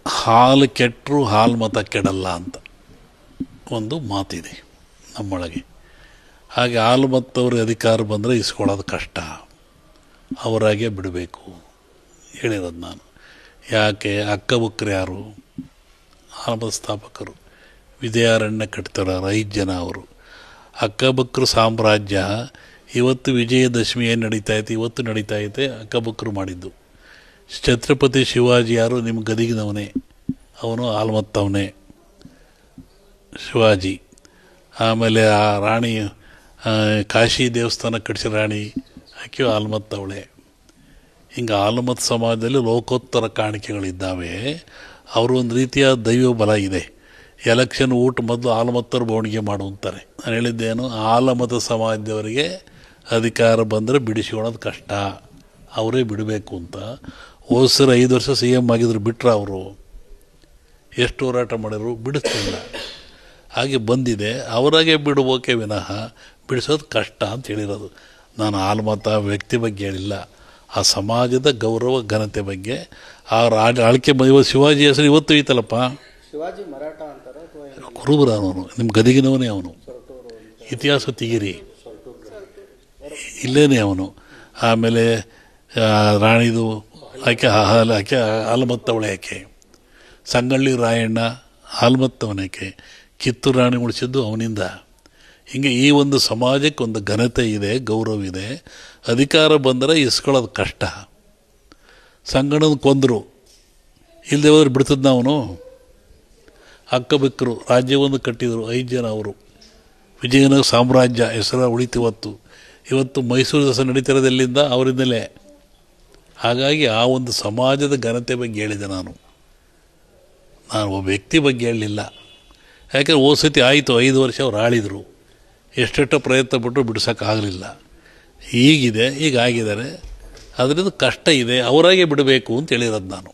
ಹಾಲು ಕೆಟ್ಟರೂ ಹಾಲು ಮತ ಕೆಡಲ್ಲ ಅಂತ ಒಂದು ಮಾತಿದೆ ನಮ್ಮೊಳಗೆ. ಹಾಗೆ ಹಾಲು ಮತ್ತವ್ರಿಗೆ ಅಧಿಕಾರ ಬಂದರೆ ಇಸ್ಕೊಳ್ಳೋದು ಕಷ್ಟ, ಅವರಾಗೆ ಬಿಡಬೇಕು ಹೇಳಿರೋದು ನಾನು. ಯಾಕೆ ಹಕ್ಕಬುಕ್ಕರು ಯಾರು? ಹಾಲು ಸ್ಥಾಪಕರು ವಿಜಯಾರಣ್ಯ ಕಟ್ತಾರೆ 5 ಜನ ಅವರು. ಹಕ್ಕಬುಕ್ಕರು ಸಾಮ್ರಾಜ್ಯ ಇವತ್ತು ವಿಜಯದಶಮಿ ಏನು ನಡೀತಾಯಿದೆ, ಇವತ್ತು ನಡೀತಾಯಿದೆ, ಹಕ್ಕಬುಕ್ಕರು ಮಾಡಿದ್ದು. ಛತ್ರಪತಿ ಶಿವಾಜಿ ಯಾರು? ನಿಮ್ಮ ಗದಿಗಿನವನೇ, ಅವನು ಹಾಲ್ಮತ್ತವನೇ ಶಿವಾಜಿ. ಆಮೇಲೆ ಆ ರಾಣಿ ಕಾಶಿ ದೇವಸ್ಥಾನ ಕಟ್ಟಿಸಿ ರಾಣಿ ಆಕೆಯು ಹಾಲ್ಮತ್ತವಳೆ. ಹಿಂಗೆ ಹಾಲ್ಮತ್ ಸಮಾಜದಲ್ಲಿ ಲೋಕೋತ್ತರ ಕಾಣಿಕೆಗಳಿದ್ದಾವೆ. ಅವರು ಒಂದು ರೀತಿಯ ದೈವ ಬಲ ಇದೆ. ಎಲೆಕ್ಷನ್ ಊಟ ಮೊದಲು ಹಾಲ್ಮತ್ತರು ಬವಣಿಗೆ ಮಾಡುವಂತಾರೆ. ನಾನು ಹೇಳಿದ್ದೇನು, ಹಾಲಮತ ಸಮಾಜದವರಿಗೆ ಅಧಿಕಾರ ಬಂದರೆ ಬಿಡಿಸ್ಕೊಳ್ಳೋದು ಕಷ್ಟ, ಅವರೇ ಬಿಡಬೇಕು ಅಂತ. ಹೋದ 5 ವರ್ಷ CM ಆಗಿದ್ರು, ಬಿಟ್ಟರೆ ಅವರು ಎಷ್ಟು ಹೋರಾಟ ಮಾಡಿದ್ರು, ಬಿಡಿಸ್ತಿಲ್ಲ. ಹಾಗೆ ಬಂದಿದೆ, ಅವರಾಗೆ ಬಿಡಬೇಕೆ ವಿನಃ ಬಿಡಿಸೋದು ಕಷ್ಟ ಅಂತ ಹೇಳಿರೋದು. ನಾನು ಹಾಲ್ಮತ ವ್ಯಕ್ತಿ ಬಗ್ಗೆ ಹೇಳಿಲ್ಲ, ಆ ಸಮಾಜದ ಗೌರವ ಘನತೆ ಬಗ್ಗೆ. ಆ ಆಳ್ಕೆ ಶಿವಾಜಿ ಹೆಸರು ಇವತ್ತು ಐತಲ್ಲಪ್ಪ, ಶಿವಾಜಿ ಮರಾಠ ಅಂತಾರೆ, ಕುರುಬರ ಅವನು, ನಿಮ್ಮ ಗದಿಗಿನವನೇ ಅವನು, ಇತಿಹಾಸ ತೆಗಿರಿ, ಇಲ್ಲೇನೆ ಅವನು. ಆಮೇಲೆ ರಾಣಿದು ಆಕೆ ಹಾಲ್ಮತ್ತವಳೆ ಆಕೆ. ಸಂಗಳ್ಳಿ ರಾಯಣ್ಣ ಹಾಲ್ಮತ್ತವನೇಕೆ. ಕಿತ್ತೂರು ರಾಣಿ ಉಳಿಸಿದ್ದು ಅವನಿಂದ. ಹೀಗೆ ಈ ಒಂದು ಸಮಾಜಕ್ಕೆ ಒಂದು ಘನತೆ ಇದೆ, ಗೌರವ ಇದೆ. ಅಧಿಕಾರ ಬಂದರೆ ಇಸ್ಕೊಳ್ಳೋದು ಕಷ್ಟ. ಸಂಗಣ್ಣನ ಕೊಂದರು, ಇಲ್ಲದೆ ಹೋದ್ರೆ ಬಿಡ್ತದ ಅವನು. ಹಕ್ಕಬೆಕ್ಕರು ರಾಜ್ಯವನ್ನು ಕಟ್ಟಿದರು 5 ಜನ ಅವರು. ವಿಜಯನಗರ ಸಾಮ್ರಾಜ್ಯ ಹೆಸರು ಉಳಿತು. ಇವತ್ತು ಮೈಸೂರು ದಸರಾ ನಡೀತಿರೋದು ಎಲ್ಲಿಂದ? ಅವರಿಂದಲೇ. ಹಾಗಾಗಿ ಆ ಒಂದು ಸಮಾಜದ ಘನತೆ ಬಗ್ಗೆ ಹೇಳಿದೆ ನಾನು ಒಬ್ಬ ವ್ಯಕ್ತಿ ಬಗ್ಗೆ ಹೇಳಲಿಲ್ಲ. ಯಾಕೆಂದರೆ ಹೋದ ಸತಿ ಆಯಿತು, 5 ವರ್ಷ ಅವ್ರು ಆಳಿದರು, ಎಷ್ಟೆಷ್ಟೋ ಪ್ರಯತ್ನ ಪಟ್ಟರು ಬಿಡ್ಸೋಕ್ಕಾಗಲಿಲ್ಲ. ಈಗಿದೆ, ಈಗ ಆಗಿದ್ದಾರೆ, ಅದರಿಂದ ಕಷ್ಟ ಇದೆ, ಅವರಾಗೆ ಬಿಡಬೇಕು ಅಂತ ಹೇಳಿರೋದು ನಾನು.